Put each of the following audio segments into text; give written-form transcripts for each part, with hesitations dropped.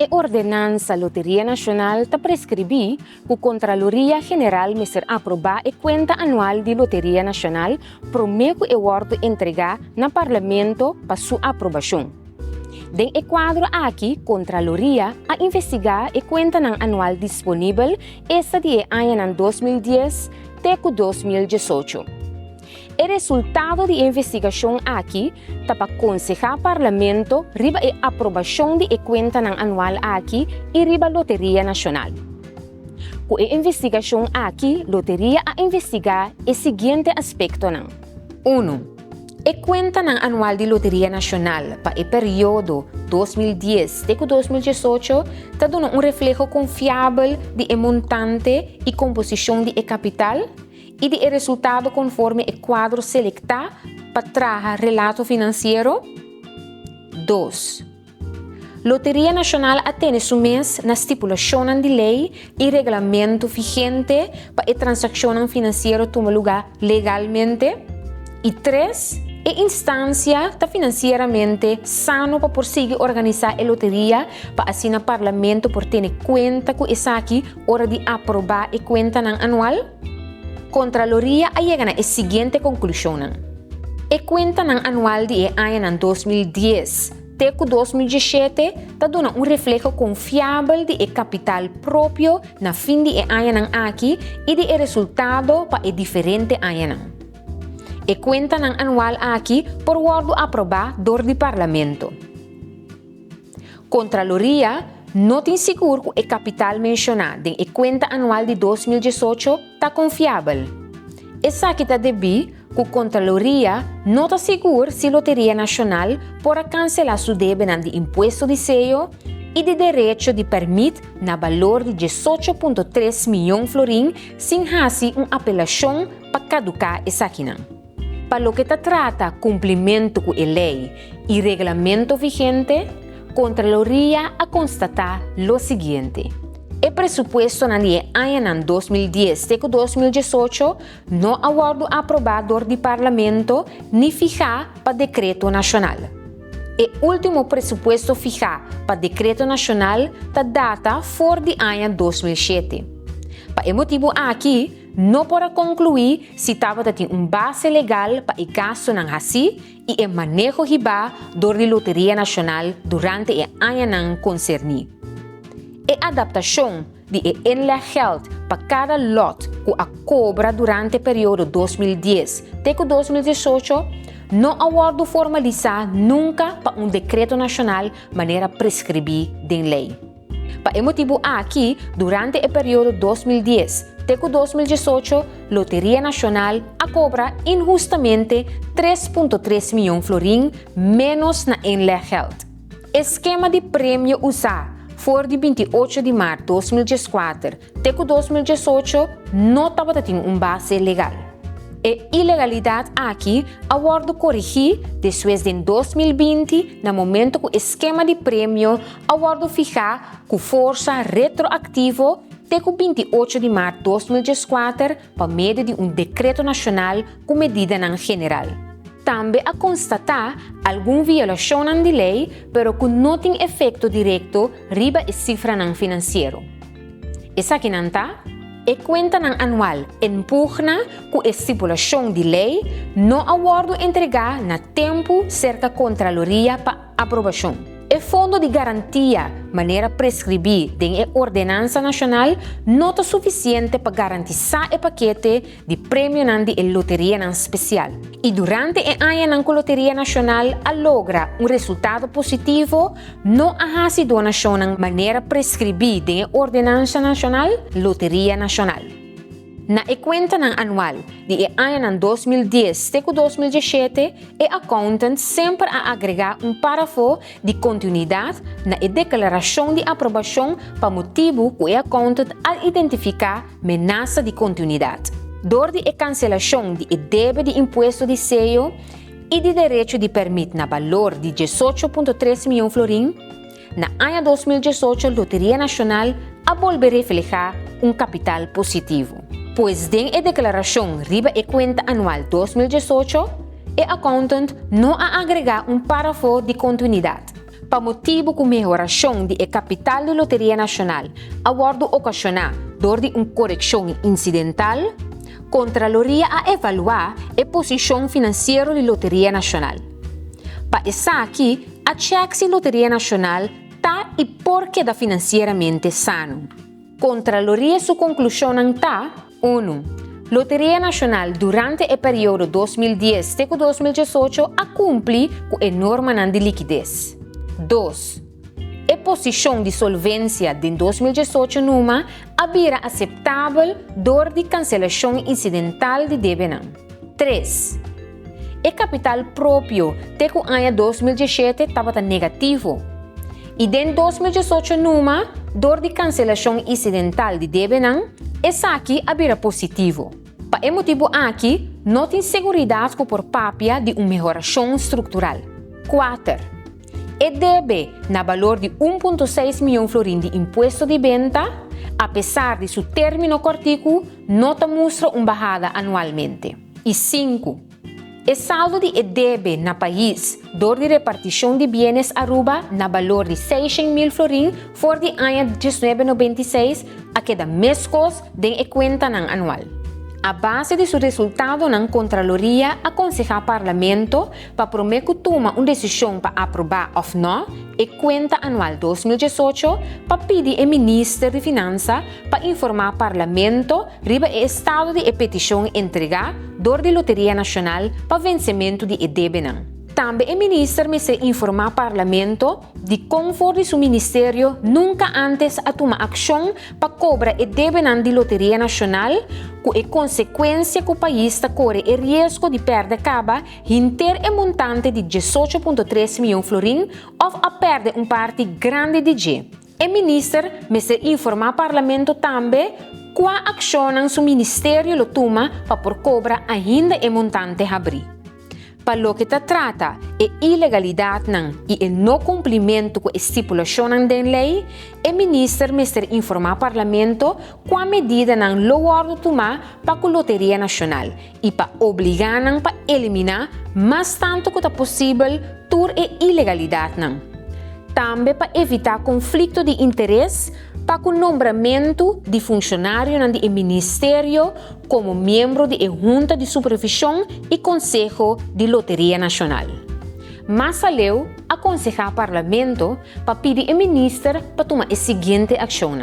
E ordenança Loteria Nacional está prescrevi que a Contraloria General me ser aprovar a conta anual de Loteria Nacional prometo e ordo entregar na Parlamento para sua aprovação. Den e quadro aqui, Contraloria a investigar a conta anual disponível essa de ano 2010 até 2018. O resultado de investigação aqui está para aconselhar o Parlamento riba a aprovação de conta anual aqui e riba Loteria Nacional. Com a investigação aqui, Loteria a investigar o seguinte aspecto. 1. A conta anual de Loteria Nacional para o período 2010 até 2018 está dando reflexo confiável de montante e composição de capital e de resultado conforme o quadro selectado para trazer relato financeiro. 2. Loteria Nacional atende su mês na estipulação de lei e regulamento vigente para a transação financeira tomar lugar legalmente. E 3. A instância está financeiramente sano para prosseguir organizar a loteria para assim o Parlamento por ter conta com essa aqui hora de aprovar a conta anual. Contraloria a chega na seguinte conclusão. A conta anual de ano 2010 até 2017 está dando reflexo confiável de capital próprio na fim de ano aqui e de resultado para o diferente ano. A conta anual aqui por ordo aprovado do Parlamento. Contraloria não tem seguro que o capital mencionado em conta anual de 2018 está confiável. Essa aqui está devido que a Contraloria não está seguro se a Loteria Nacional pode cancelar sua débito de imposto de selo e de direito de permite na valor de 18,3 milhões de florins sem fazer uma apelação para caducar essa aqui. Para o que trata cumprimento com a lei e regulamento vigente, Contraloria a constatar o seguinte: o presupuesto no ano 2010 até 2018 não aguardo aprovado do Parlamento nem fijar para decreto nacional. O último presupuesto fijado para decreto nacional está data fora de ano 2007. Para o motivo aqui, não pode concluir se estava tendo base legal para o gasto ng hasi e o manejo riba da Loteria Nacional durante o ano concernido. A adaptação de geld para cada lot que a cobra durante o período 2010 até 2018 não aguardo formalizar nunca para decreto nacional maneira prescrever em lei. Para o motivo aqui, durante o período 2010 até 2018, Loteria Nacional a cobra injustamente 3,3 milhões de florins menos na geld. Esquema de prêmio usado for de 28 de março de 2014 até 2018 não estava tendo base legal. A ilegalidade aqui aguardo corrigir depois de 2020, no momento que o esquema de prêmio aguardo ficar com força retroativa até 28 de março de 2014 para meio de decreto nacional com medida general. Também a constatar alguma violação de lei, pero que não tem efeito direto riba a cifra financeiro. Essa aqui não está? A conta anual empurna com a estipulação de lei não aguardo entregar na tempo cerca da Contraloria para aprovação. O Fundo de Garantia, maneira prescrever em Ordenança Nacional, não é suficiente para garantizar o paquete de prêmio de Loteria Especial. E durante o ano que a Loteria Nacional logra resultado positivo, não há donação de maneira prescrever em Ordenança Nacional, Loteria Nacional. Na conta anual de ano 2010 até 2017, o accountant sempre a agregar parágrafo de continuidade na declaração de aprovação para motivo que o accountant a identificar ameaça de continuidade. Dor de cancelação de débito de imposto de selo e de direito de permite na valor de 18,3 milhões de florins, na ano 2018, a Loteria Nacional a volver reflejar capital positivo. Pois em a declaração riba a conta anual 2018, o accountant não a agregar parágrafo de continuidade. Pa motivo com melhoração de capital de Loteria Nacional, abordo ocasionar door de correção incidental, Contraloria a evaluar a posição financeira de Loteria Nacional. Pa essa aqui, a check se Loteria Nacional tá e porque da financeiramente sano. Contraloria su conclusão tá 1. Loteria Nacional durante o período 2010-2018 a cumprir com a norma de liquidez. 2. A posição de solvência de 2018 numa abira aceitável door de cancelação incidental de débito. 3. O capital próprio teco ano 2017 estava negativo. E em 2018 numa door de cancelação incidental de débito, essa aqui abira positivo. Para esse motivo aqui, não tem segurança por papia de uma melhoração estrutural. 4. E deve na valor de 1,6 milhão florins de imposto de venda, apesar de seu término cortico, não mostra uma bajada anualmente. E 5. O saldo de deve na país, door de repartição de bienes Aruba na valor de 600 mil florins for de ano 1996 a queda mescos de conta anual. A base de seu resultado na Contraloria aconselha o Parlamento para prometer que toma uma decisão para aprovar ou não a conta anual 2018 para pedir ao Ministro de Finanças para informar o Parlamento sobre o estado de petição entregar door de Loteria Nacional para vencimento de débito. Também o Ministro me se informar o Parlamento de conforme seu Ministério nunca antes a tomar ação para cobrar o débito de Loteria Nacional, com a consequência que o país corre o risco de perder caba inteiro o montante de 18,3 milhões florins ou a perder parte grande de G. O Ministro me se informar o Parlamento também qual ação seu Ministério lo toma para por cobrar ainda o montante abrir. Para lo que trata de ilegalidade e o não cumprimento com a estipulação da lei, o Ministro me ser informar o Parlamento qual medida lo guarda tomar para a Loteria Nacional e para obrigar para eliminar mais tanto que possível toda a ilegalidade. Também para evitar conflito de interesse para o nombramento de funcionário do Ministério como membro da Junta de Supervisão e Conselho de Loteria Nacional. Mas além, aconselha o Parlamento para pedir ao Ministro para tomar a seguinte ação.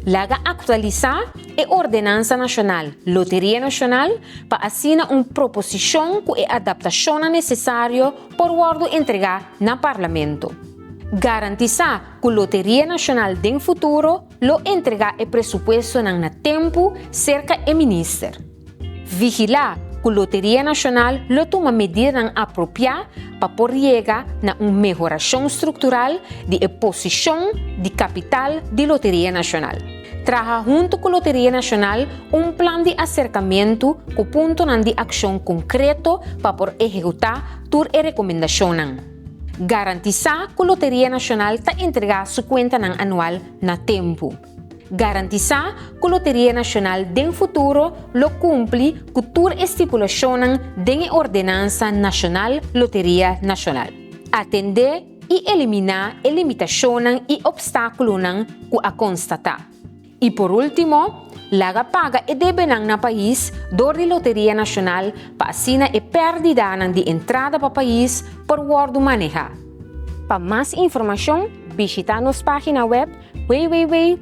Laga atualizar a Ordenança Nacional Loteria Nacional para assinar uma proposição com a adaptação necessária para o entregar no Parlamento. Garantizar que a Loteria Nacional do futuro lo entregar o presupuesto na tempo cerca do Ministro. Vigilar que a Loteria Nacional lo toma medidas apropriadas para por llegar a uma melhoração estrutural de posição de capital de Loteria Nacional. Traga junto com a Loteria Nacional um plano de acercamento com ponto de ação concreto para por executar toda a recomendação. Garantizar que a Loteria Nacional está entregar sua conta anual na tempo. Garantizar que a Loteria Nacional do futuro lo cumpre com toda a estipulação da Ordenança Nacional Loteria Nacional. Atender e eliminar a limitação e obstáculos que a constatar. E por último, laga paga e débito na país door de Loteria Nacional para assinar a pérdida de entrada para o país por guardo manejar. Para mais informação, visita nossa página web www.arc.cw.